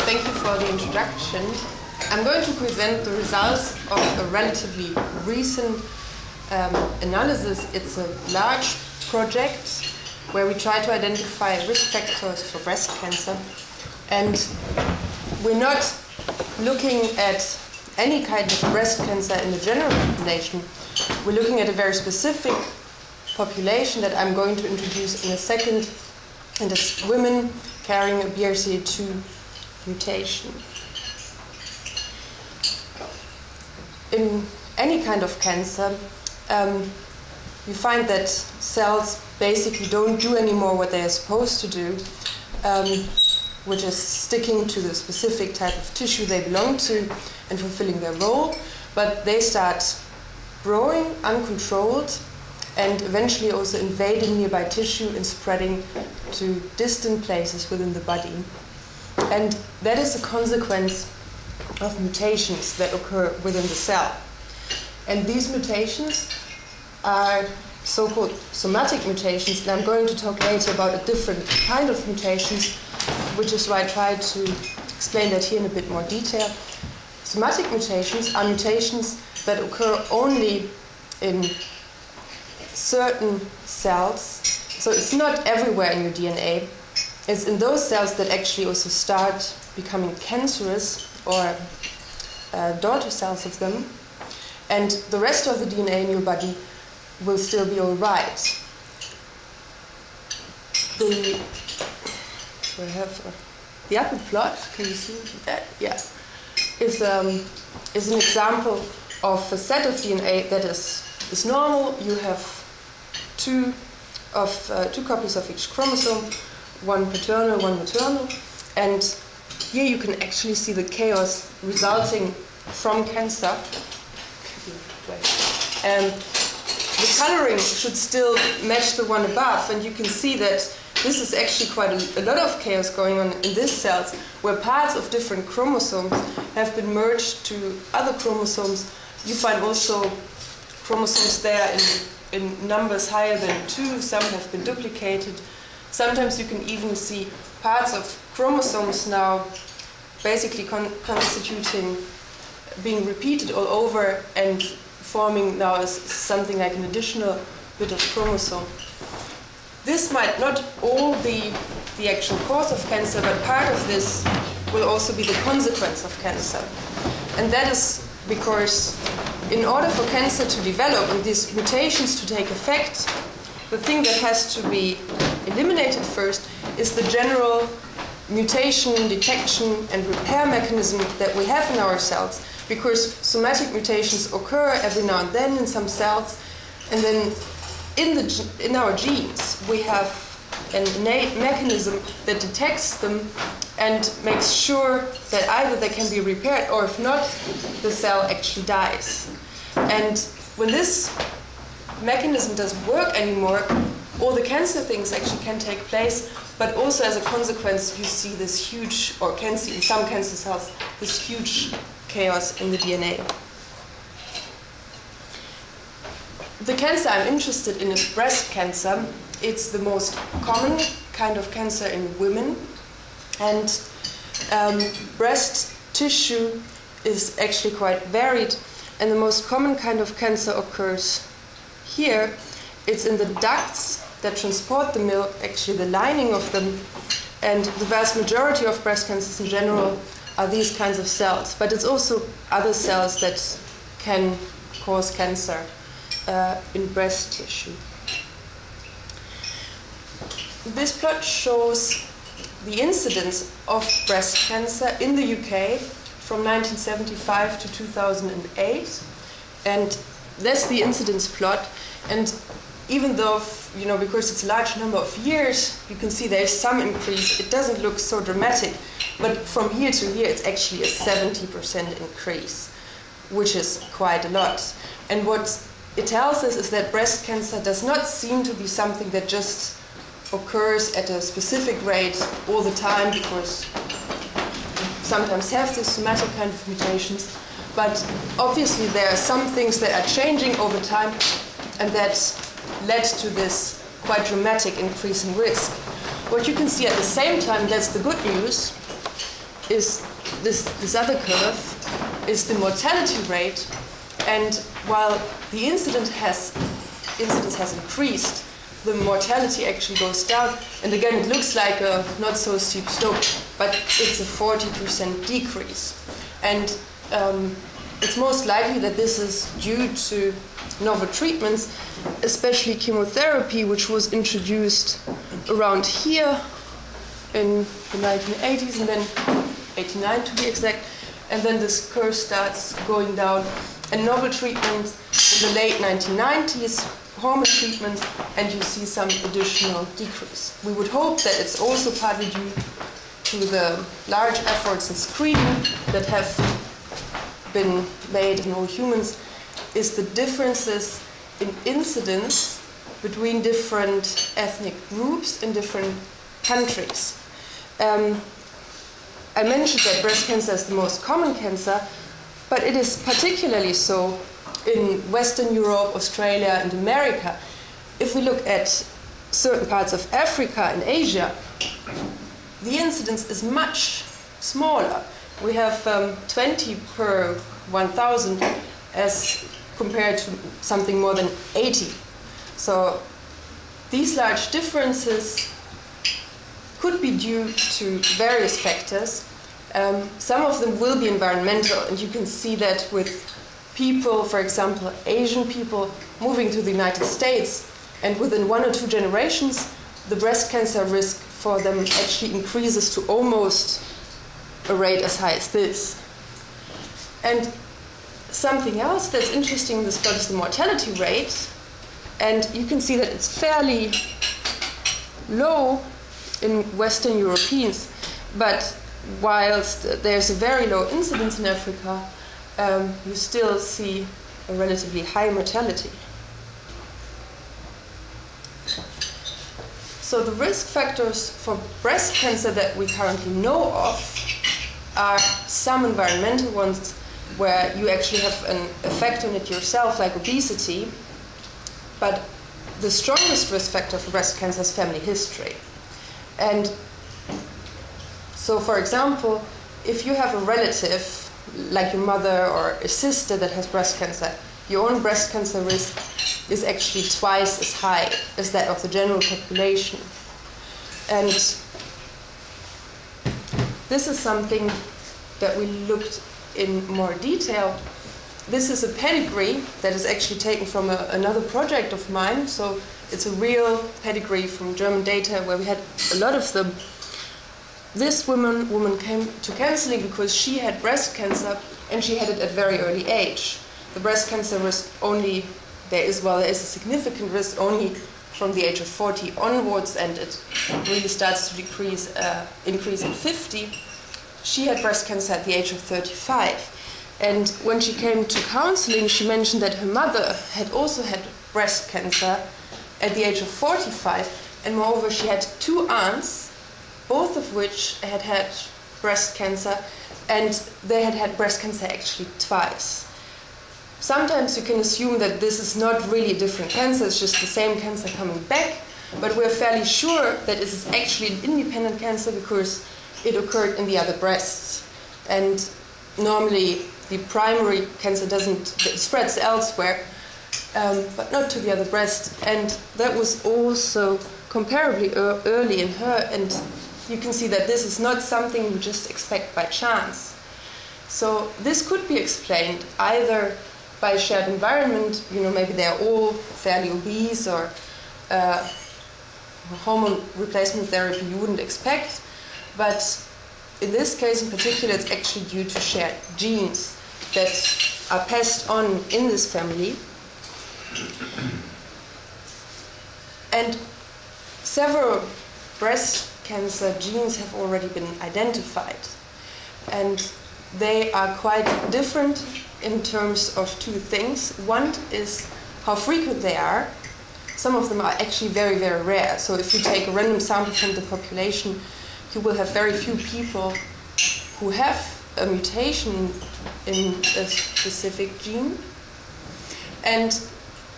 thank you for the introduction. I'm going to present the results of a relatively recent analysis. It's a large project where we try to identify risk factors for breast cancer. And we're not looking at any kind of breast cancer in the general population. We're looking at a very specific population that I'm going to introduce in a second, and it's women carrying a BRCA2 mutation. In any kind of cancer, you find that cells basically don't do anymore what they are supposed to do, which is sticking to the specific type of tissue they belong to and fulfilling their role, but they start growing uncontrolled and eventually also invading nearby tissue and spreading to distant places within the body. And that is a consequence of mutations that occur within the cell. And these mutations are so-called somatic mutations, and I'm going to talk later about a different kind of mutations, which is why I try to explain that here in a bit more detail. Somatic mutations are mutations that occur only in certain cells, so it's not everywhere in your DNA. It's in those cells that actually also start becoming cancerous or daughter cells of them, and the rest of the DNA in your body will still be all right. The upper plot, can you see that? Yeah, is an example of a set of DNA that is normal. You have two copies of each chromosome, one paternal, one maternal, and here you can actually see the chaos resulting from cancer. And the coloring should still match the one above, and you can see that this is actually quite a lot of chaos going on in these cells, where parts of different chromosomes have been merged to other chromosomes. You find also chromosomes there in numbers higher than 2. Some have been duplicated. Sometimes you can even see parts of chromosomes now basically constituting, being repeated all over and forming now as something like an additional bit of chromosome. This might not all be the actual cause of cancer, but part of this will also be the consequence of cancer. And that is because in order for cancer to develop and these mutations to take effect, the thing that has to be eliminated first is the general mutation, detection, and repair mechanism that we have in our cells, because somatic mutations occur every now and then in some cells, and then in our genes we have an innate mechanism that detects them and makes sure that either they can be repaired, or if not, the cell actually dies. And when this mechanism doesn't work anymore, all the cancer things actually can take place, but also as a consequence you see this huge, or can see in some cancer cells, this huge chaos in the DNA. The cancer I'm interested in is breast cancer. It's the most common kind of cancer in women, and breast tissue is actually quite varied, and the most common kind of cancer occurs here. It's in the ducts that transport the milk, actually the lining of them, and the vast majority of breast cancers in general are these kinds of cells, but it's also other cells that can cause cancer in breast tissue. This plot shows the incidence of breast cancer in the UK from 1975 to 2008, and that's the incidence plot. And even though, because it's a large number of years, you can see there's some increase. It doesn't look so dramatic, but from year to year, it's actually a 70% increase, which is quite a lot. And what it tells us is that breast cancer does not seem to be something that just occurs at a specific rate all the time, because sometimes have these somatic kind of mutations, but obviously there are some things that are changing over time, and that led to this quite dramatic increase in risk. What you can see at the same time, that's the good news, is this other curve, is the mortality rate. And while the incidence has increased, the mortality actually goes down. And again, it looks like a not so steep slope, but it's a 40% decrease. And it's most likely that this is due to novel treatments, especially chemotherapy, which was introduced around here in the 1980s, and then 89 to be exact, and then this curve starts going down. And novel treatments in the late 1990s, hormone treatments, and you see some additional decrease. We would hope that it's also partly due to the large efforts in screening that have been made in all humans, is the differences in incidence between different ethnic groups in different countries. I mentioned that breast cancer is the most common cancer, but it is particularly so in Western Europe, Australia, and America. If we look at certain parts of Africa and Asia, the incidence is much smaller. We have 20 per 1,000 as compared to something more than 80. So these large differences could be due to various factors. Some of them will be environmental, and you can see that with people, for example, Asian people moving to the United States, and within 1 or 2 generations, the breast cancer risk for them actually increases to almost a rate as high as this. And something else that's interesting in this plot is the mortality rate, and you can see that it's fairly low in Western Europeans, but whilst there's a very low incidence in Africa, you still see a relatively high mortality. So the risk factors for breast cancer that we currently know of are some environmental ones where you actually have an effect on it yourself, like obesity, but the strongest risk factor for breast cancer is family history. And so, for example, if you have a relative, like your mother or a sister that has breast cancer, your own breast cancer risk is actually twice as high as that of the general population. And this is something that we looked in more detail. This is a pedigree that is actually taken from another project of mine. So it's a real pedigree from German data where we had a lot of them. This woman came to counseling because she had breast cancer, and she had it at very early age. The breast cancer risk only, there is a significant risk only from the age of 40 onwards, and it really starts to increase at 50. She had breast cancer at the age of 35. And when she came to counseling, she mentioned that her mother had also had breast cancer at the age of 45. And moreover, she had 2 aunts, both of which had had breast cancer, and they had had breast cancer actually twice. Sometimes you can assume that this is not really a different cancer, it's just the same cancer coming back, but we're fairly sure that it is actually an independent cancer because it occurred in the other breasts. And normally the primary cancer it spreads elsewhere, but not to the other breast. And that was also comparably early in her, and you can see that this is not something you just expect by chance. So this could be explained either by shared environment, maybe they're all fairly obese, or hormone replacement therapy you wouldn't expect, but in this case in particular it's actually due to shared genes that are passed on in this family. And several breast cancer genes have already been identified, and they are quite different in terms of 2 things. One is how frequent they are. Some of them are actually very, very rare. So if you take a random sample from the population, you will have very few people who have a mutation in a specific gene. And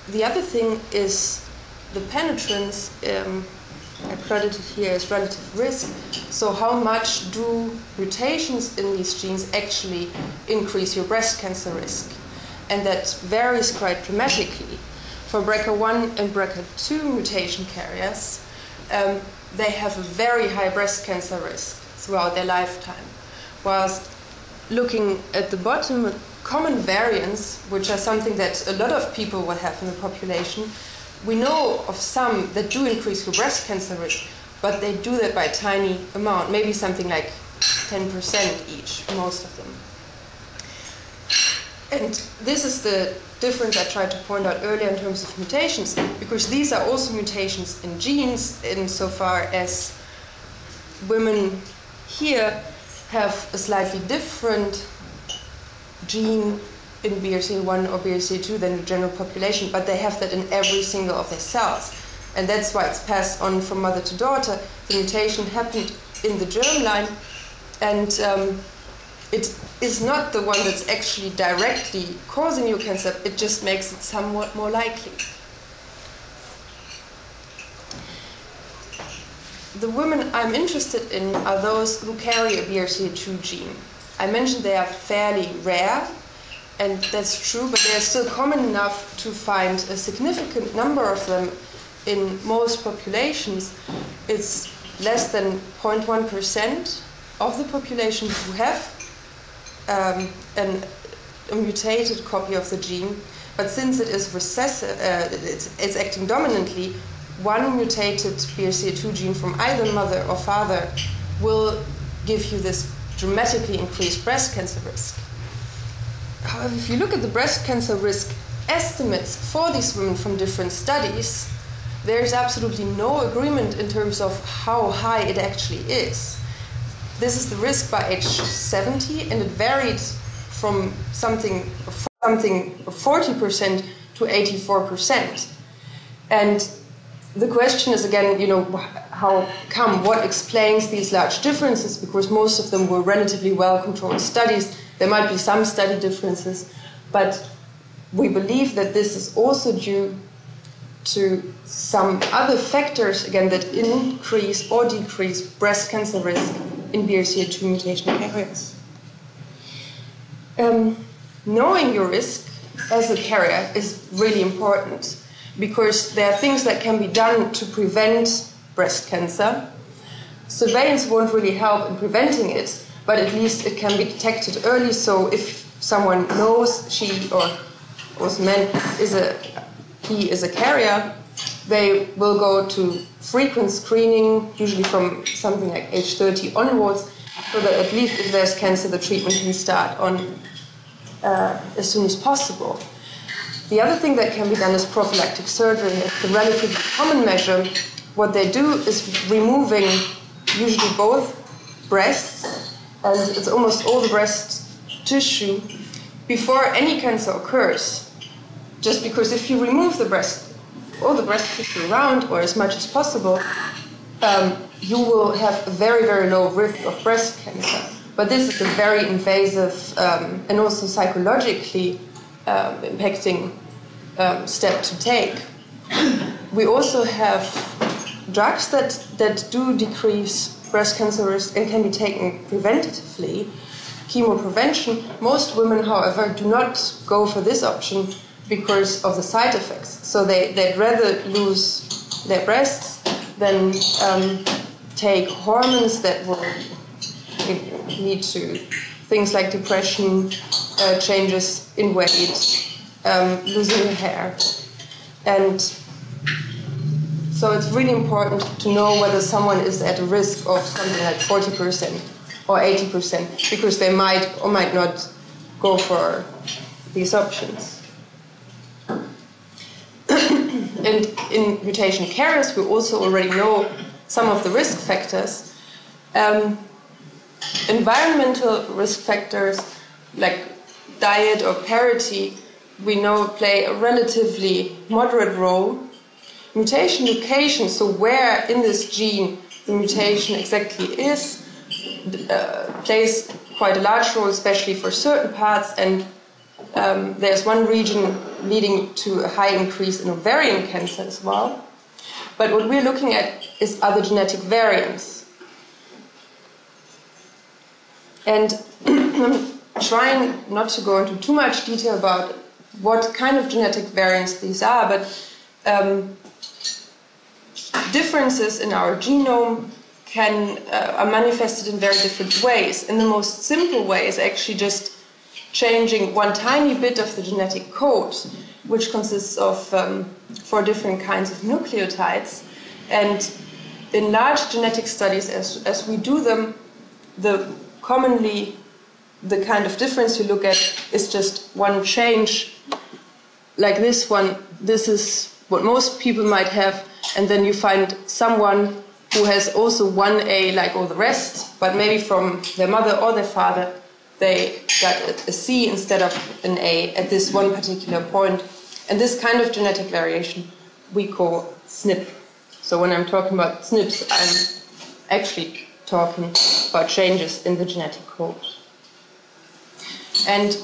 the other thing is the penetrance. I credited here as relative risk. So how much do mutations in these genes actually increase your breast cancer risk? And that varies quite dramatically. For BRCA1 and BRCA2 mutation carriers, they have a very high breast cancer risk throughout their lifetime. Whilst looking at the bottom, common variants, which are something that a lot of people will have in the population, we know of some that do increase your breast cancer risk, but they do that by a tiny amount, maybe something like 10% each, most of them. And this is the difference I tried to point out earlier in terms of mutations, because these are also mutations in genes, insofar as women here have a slightly different gene in BRCA1 or BRCA2 than the general population, but they have that in every single of their cells. And that's why it's passed on from mother to daughter. The mutation happened in the germline, and it is not the one that's actually directly causing your cancer, it just makes it somewhat more likely. The women I'm interested in are those who carry a BRCA2 gene. I mentioned they are fairly rare, and that's true, but they are still common enough to find a significant number of them in most populations. It's less than 0.1% of the population who have a mutated copy of the gene, but since it is recessive, it's acting dominantly, one mutated BRCA2 gene from either mother or father will give you this dramatically increased breast cancer risk. However, if you look at the breast cancer risk estimates for these women from different studies, there is absolutely no agreement in terms of how high it actually is. This is the risk by age 70, and it varied from something 40% to 84%. And the question is again, how come? What explains these large differences? Because most of them were relatively well-controlled studies. There might be some study differences, but we believe that this is also due to some other factors, again, that increase or decrease breast cancer risk in BRCA2 mutation carriers. Knowing your risk as a carrier is really important, because there are things that can be done to prevent breast cancer. Surveillance won't really help in preventing it, but at least it can be detected early. So if someone knows she or also man he is a carrier, they will go to frequent screening, usually from something like age 30 onwards, so that at least if there's cancer, the treatment can start on as soon as possible. The other thing that can be done is prophylactic surgery. It's a relatively common measure. What they do is removing usually both breasts, and it's almost all the breast tissue, before any cancer occurs. Just because if you remove the breast, all the breast tissue around, or as much as possible, you will have a very, very low risk of breast cancer. But this is a very invasive and also psychologically impacting step to take. We also have drugs that do decrease breast cancer risk and can be taken preventatively. Chemoprevention. Most women, however, do not go for this option because of the side effects. So they'd rather lose their breasts than take hormones that will lead to things like depression, changes in weight, losing your hair. And so it's really important to know whether someone is at a risk of something like 40% or 80%, because they might or might not go for these options. And in mutation carriers, we also already know some of the risk factors. Environmental risk factors like diet or parity, we know play a relatively moderate role. Mutation location, so where in this gene the mutation exactly is, plays quite a large role, especially for certain parts, and there's one region leading to a high increase in ovarian cancer as well. But what we're looking at are the genetic variants. And I'm trying not to go into too much detail about what kind of genetic variants these are, but differences in our genome are manifested in very different ways. And the most simple way is actually just changing one tiny bit of the genetic code, which consists of 4 different kinds of nucleotides. And in large genetic studies, as we do them, commonly the kind of difference you look at is just one change, like this one. This is what most people might have, and then you find someone who has also one A like all the rest, but maybe from their mother or their father they got a C instead of an A at this one particular point. And this kind of genetic variation we call SNP. So when I'm talking about SNPs, I'm actually talking about changes in the genetic code. And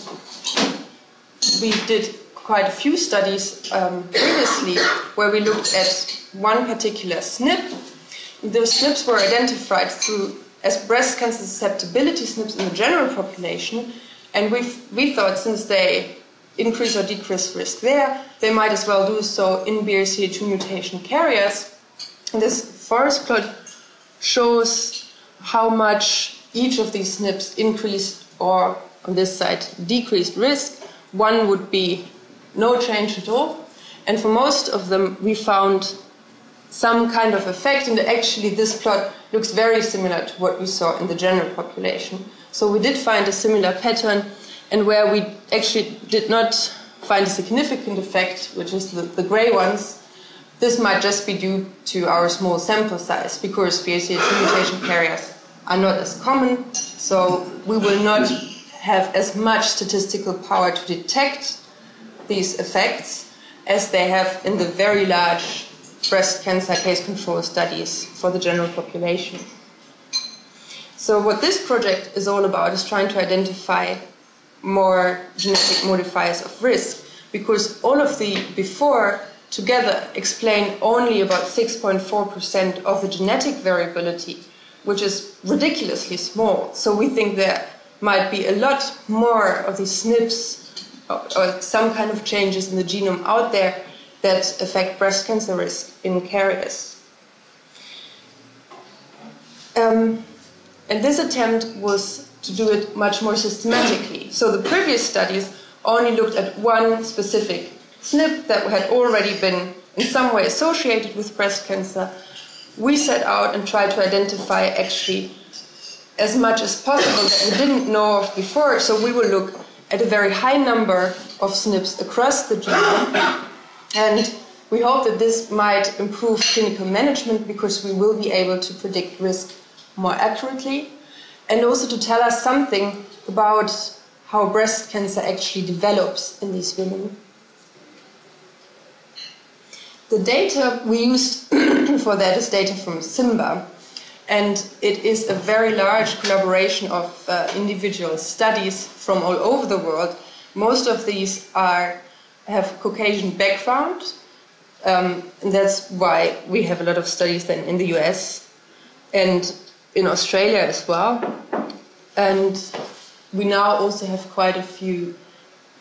we did quite a few studies previously where we looked at one particular SNP. Those SNPs were identified as breast cancer susceptibility SNPs in the general population, and we thought since they increase or decrease risk there, they might as well do so in BRCA2 mutation carriers. And this forest plot shows how much each of these SNPs increased or, on this side, decreased risk. One would be no change at all, and for most of them we found some kind of effect, and actually this plot looks very similar to what we saw in the general population. So we did find a similar pattern, and where we actually did not find a significant effect, which is the gray ones, this might just be due to our small sample size, because BRCA2 mutation carriers are not as common, so we will not have as much statistical power to detect these effects as they have in the very large breast cancer case control studies for the general population. So what this project is all about is trying to identify more genetic modifiers of risk, because all of the before together explain only about 6.4% of the genetic variability, which is ridiculously small. So we think there might be a lot more of these SNPs or some kind of changes in the genome out there that affect breast cancer risk in carriers. And this attempt was to do it much more systematically. So the previous studies only looked at one specific SNP that had already been in some way associated with breast cancer. We set out and tried to identify actually as much as possible that we didn't know of before. So we will look at a very high number of SNPs across the genome. And we hope that this might improve clinical management, because we will be able to predict risk more accurately, and also to tell us something about how breast cancer actually develops in these women. The data we used for that is data from SIMBA, and it is a very large collaboration of individual studies from all over the world. Most of these have Caucasian background, and that's why we have a lot of studies then in the US and in Australia as well. And we now also have quite a few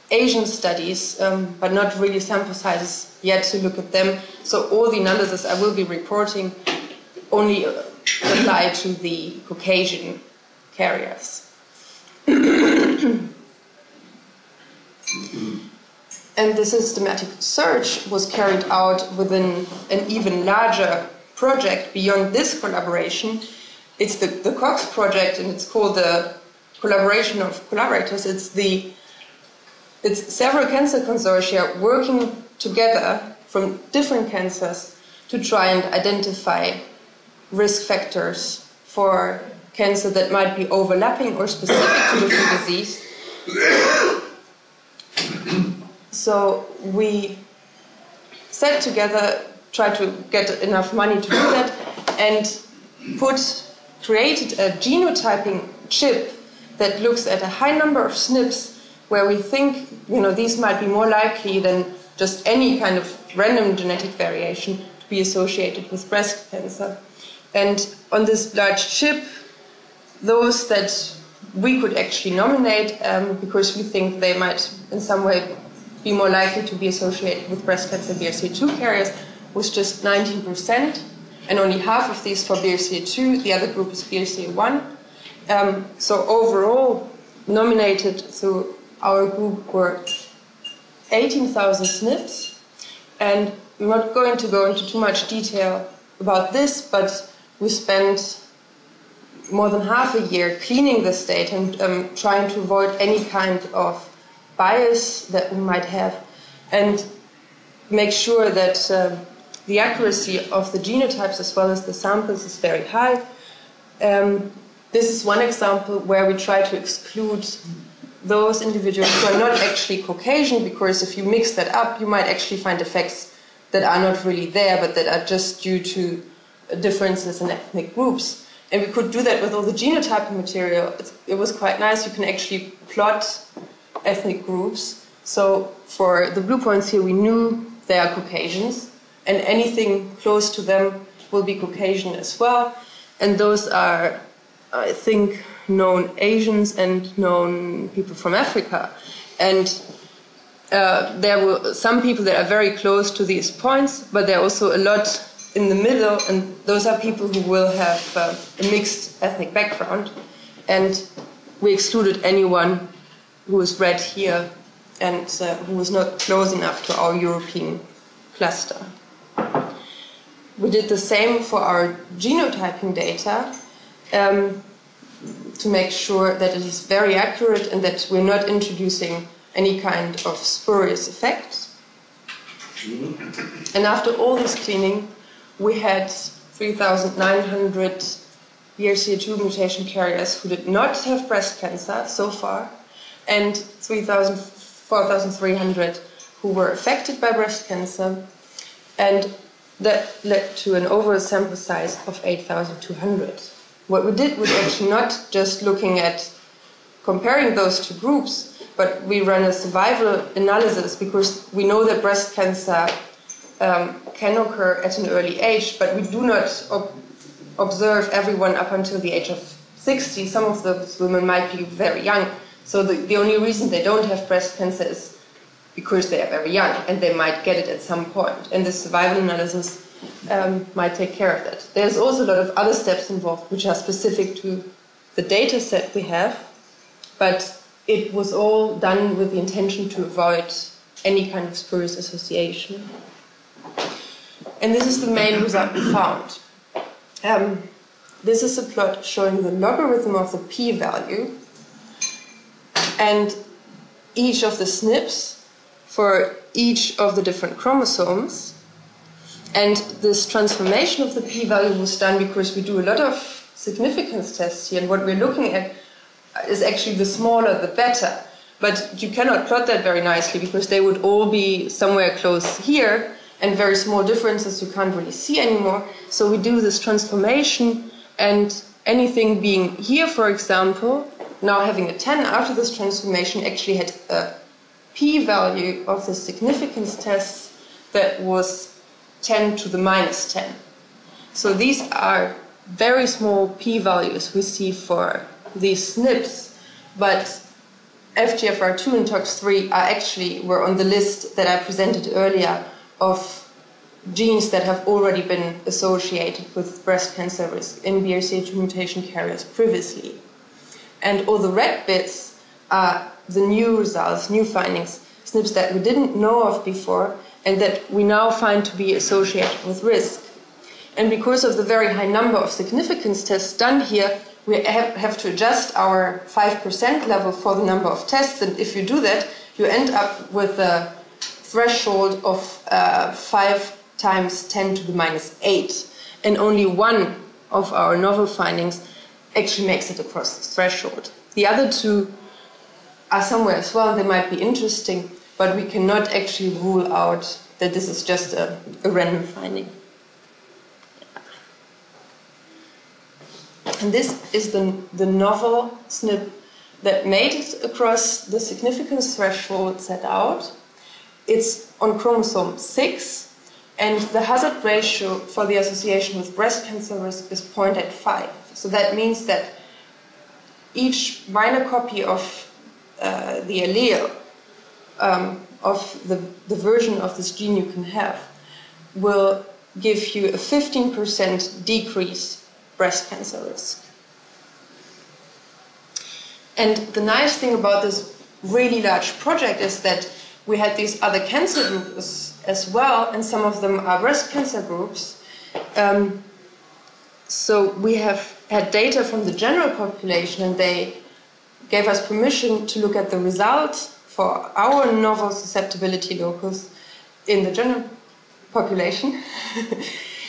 Asian studies, but not really sample sizes yet to look at them. So all the analysis I will be reporting only apply to the Caucasian carriers. And the systematic search was carried out within an even larger project beyond this collaboration. It's the COGS Project, and it's called the Collaboration of Collaborators. It's several cancer consortia working together from different cancers to try and identify risk factors for cancer that might be overlapping or specific to different disease. So we sat together, tried to get enough money to do that, and created a genotyping chip that looks at a high number of SNPs where we think these might be more likely than just any kind of random genetic variation to be associated with breast cancer. And on this large chip, those that we could actually nominate because we think they might in some way be more likely to be associated with breast cancer BRCA2 carriers was just 19%, and only half of these for BRCA2, the other group is BRCA1. So overall, nominated through our group were 18,000 SNPs, and we're not going to go into too much detail about this, but we spent more than half a year cleaning this data and trying to avoid any kind of bias that we might have, and make sure that the accuracy of the genotypes as well as the samples is very high. This is one example where we try to exclude those individuals who are not actually Caucasian, because if you mix that up, you might actually find effects that are not really there, but that are just due to differences in ethnic groups. And we could do that with all the genotyping material. It was quite nice. You can actually plot ethnic groups. So for the blue points here, we knew they are Caucasians, and anything close to them will be Caucasian as well. And those are, I think, known Asians and known people from Africa. And there were some people that are very close to these points, but there are also a lot in the middle, and those are people who will have a mixed ethnic background. And we excluded anyone who is red here and who was not close enough to our European cluster. We did the same for our genotyping data to make sure that it is very accurate and that we're not introducing any kind of spurious effects. And after all this cleaning, we had 3,900 BRCA2 mutation carriers who did not have breast cancer so far, and 4,300 who were affected by breast cancer, and that led to an overall sample size of 8,200. What we did was actually not just looking at comparing those two groups, but we ran a survival analysis, because we know that breast cancer can occur at an early age, but we do not observe everyone up until the age of 60. Some of those women might be very young, so the only reason they don't have breast cancer is because they are very young, and they might get it at some point. And the survival analysis might take care of that. There's also a lot of other steps involved which are specific to the data set we have, but it was all done with the intention to avoid any kind of spurious association. And this is the main result we found. This is a plot showing the logarithm of the p-value and each of the SNPs for each of the different chromosomes. And this transformation of the p-value was done because we do a lot of significance tests here, and what we're looking at is actually the smaller the better. But you cannot plot that very nicely because they would all be somewhere close here, and very small differences you can't really see anymore. So we do this transformation, and anything being here, for example, now having a 10 after this transformation, actually had a p-value of the significance test that was 10 to the minus 10. So these are very small p-values we see for these SNPs, but FGFR2 and TOX3 were on the list that I presented earlier of genes that have already been associated with breast cancer risk in BRCA2 mutation carriers previously. And all the red bits are the new results, new findings, SNPs that we didn't know of before and that we now find to be associated with risk. And because of the very high number of significance tests done here, we have to adjust our 5% level for the number of tests. And if you do that, you end up with a threshold of 5 times 10 to the minus 8. And only one of our novel findings actually makes it across this threshold. The other two are somewhere as well. They might be interesting, but we cannot actually rule out that this is just a random finding. And this is the novel SNP that made it across the significance threshold set out. It's on chromosome 6, And the hazard ratio for the association with breast cancer risk is 0.85. So that means that each minor copy of the allele of the version of this gene you can have will give you a 15% decrease breast cancer risk. And the nice thing about this really large project is that we had these other cancer groups as well, and some of them are breast cancer groups. So we have had data from the general population, and they gave us permission to look at the results for our novel susceptibility locus in the general population.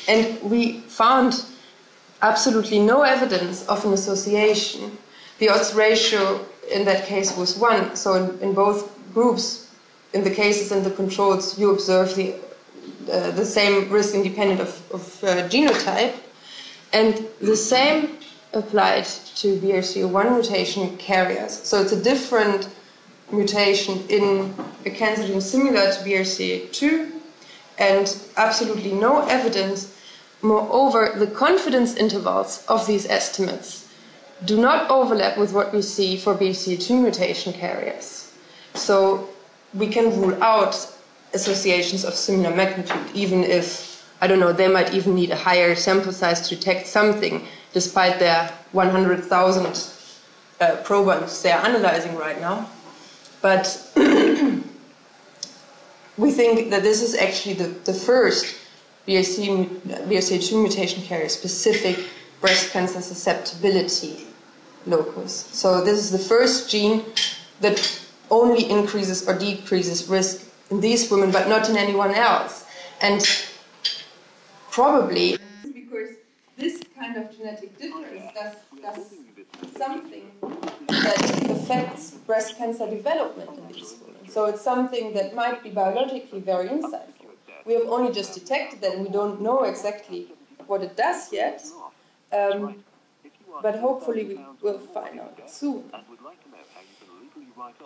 And we found absolutely no evidence of an association. The odds ratio in that case was 1. So in both groups, in the cases and the controls, you observe the same risk independent of genotype. And the same applied to BRCA1 mutation carriers. So it's a different mutation in a cancer gene similar to BRCA2, and absolutely no evidence. Moreover, the confidence intervals of these estimates do not overlap with what we see for BRCA2 mutation carriers. So we can rule out associations of similar magnitude, even if, I don't know, they might even need a higher sample size to detect something, despite their 100,000 probons they are analyzing right now. But we think that this is actually the first BRCA2 mutation carrier specific breast cancer susceptibility locus. So this is the first gene that only increases or decreases risk in these women, but not in anyone else. And probably because this kind of genetic difference does something that affects breast cancer development in these women. So it's something that might be biologically very insightful. We have only just detected that, and we don't know exactly what it does yet, but hopefully we will find out soon.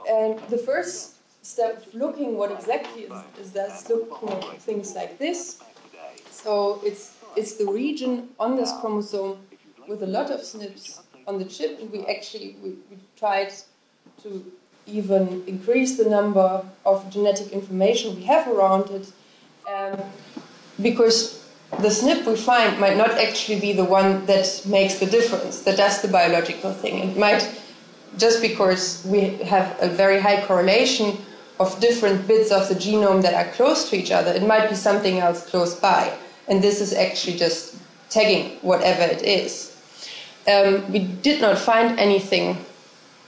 And the first step of looking what exactly is does looking at things like this. So it's the region on this chromosome with a lot of SNPs on the chip, and we tried to even increase the number of genetic information we have around it, because the SNP we find might not actually be the one that makes the difference, that does the biological thing. It might, just because we have a very high correlation of different bits of the genome that are close to each other, it might be something else close by. And this is actually just tagging whatever it is. We did not find anything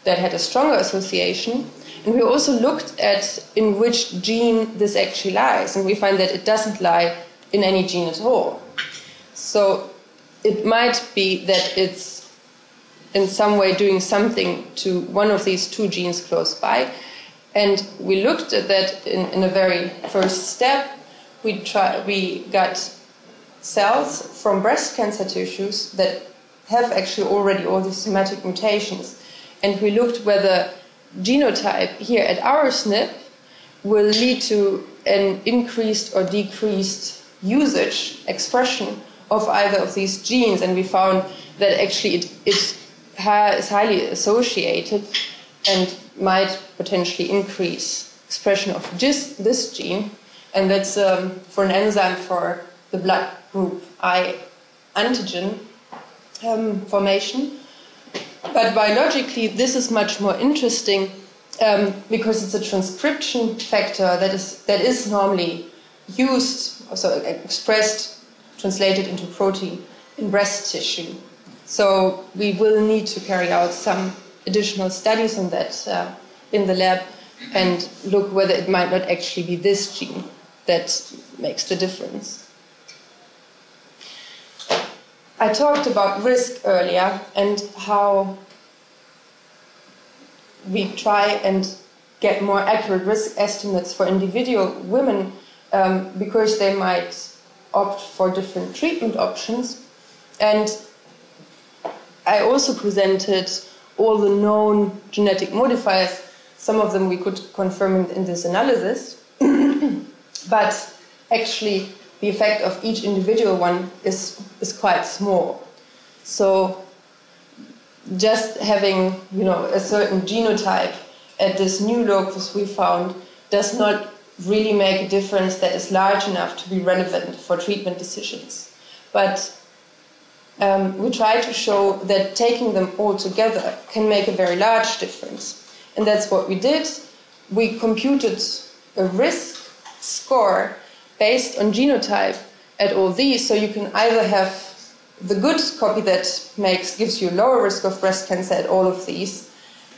that had a stronger association. And we also looked at in which gene this actually lies. And we find that it doesn't lie in any gene at all. So it might be that it's in some way doing something to one of these two genes close by. And we looked at that in a very first step. We got cells from breast cancer tissues that have actually already all these somatic mutations. And we looked whether genotype here at our SNP will lead to an increased or decreased usage, expression of either of these genes. And we found that actually it is highly associated and might potentially increase expression of this gene. And that's for an enzyme for the blood group I antigen formation. But biologically, this is much more interesting because it's a transcription factor that is normally used, also expressed, translated into protein in breast tissue. So we will need to carry out some additional studies on that in the lab and look whether it might not actually be this gene that makes the difference. I talked about risk earlier and how we try and get more accurate risk estimates for individual women because they might opt for different treatment options. And I also presented all the known genetic modifiers. Some of them we could confirm in this analysis. But actually, the effect of each individual one is quite small. So just having, you know, a certain genotype at this new locus we found does not really make a difference that is large enough to be relevant for treatment decisions. But we try to show that taking them all together can make a very large difference. And that's what we did. We computed a risk score based on genotype at all these. So you can either have the good copy that gives you a lower risk of breast cancer at all of these.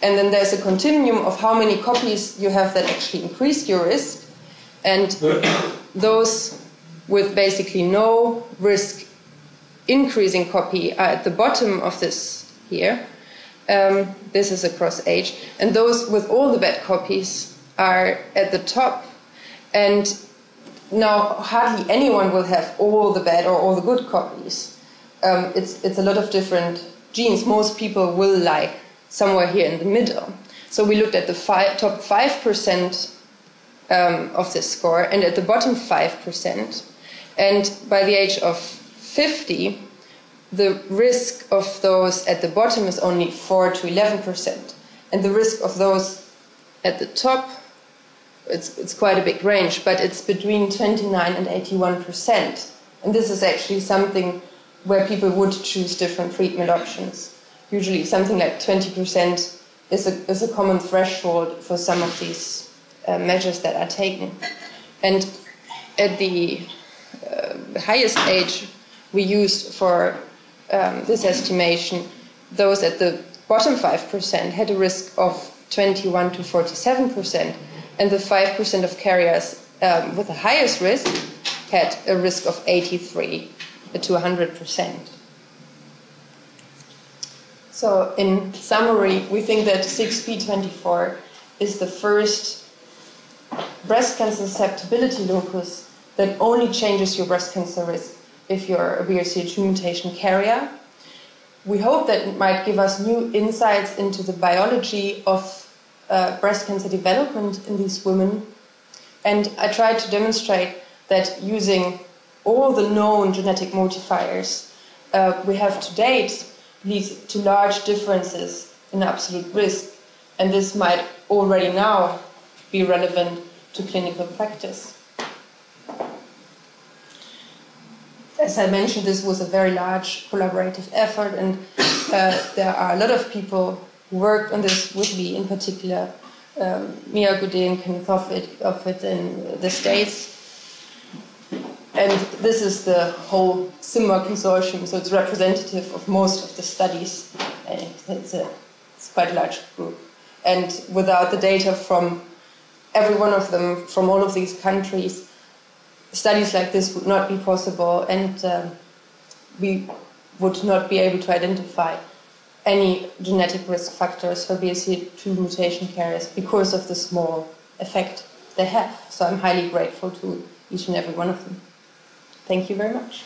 And then there's a continuum of how many copies you have that actually increase your risk. And those with basically no risk increasing copy are at the bottom of this here. This is across age. And those with all the bad copies are at the top. And now hardly anyone will have all the bad or all the good copies. It's a lot of different genes. Most people will like somewhere here in the middle. So we looked at the top 5% of this score and at the bottom 5%. And by the age of 50, the risk of those at the bottom is only 4 to 11%. And the risk of those at the top, it's quite a big range, but it's between 29 and 81%. And this is actually something where people would choose different treatment options. Usually something like 20% is a common threshold for some of these measures that are taken. And at the highest age we used for this estimation, those at the bottom 5% had a risk of 21 to 47%, and the 5% of carriers with the highest risk had a risk of 83 to 100%. So in summary, we think that 6p24 is the first breast cancer susceptibility locus that only changes your breast cancer risk if you're a BRCA2 mutation carrier. We hope that it might give us new insights into the biology of breast cancer development in these women. And I tried to demonstrate that using all the known genetic modifiers we have to date leads to large differences in absolute risk. And this might already now be relevant to clinical practice. As I mentioned, this was a very large collaborative effort, and there are a lot of people who worked on this with me, in particular Mia Goudet and Kenneth Offit in the States. And this is the whole CIMA consortium, so it's representative of most of the studies. And it's quite a large group. And without the data from every one of them, from all of these countries, studies like this would not be possible, and we would not be able to identify any genetic risk factors for BRCA2 mutation carriers because of the small effect they have. So I'm highly grateful to each and every one of them. Thank you very much.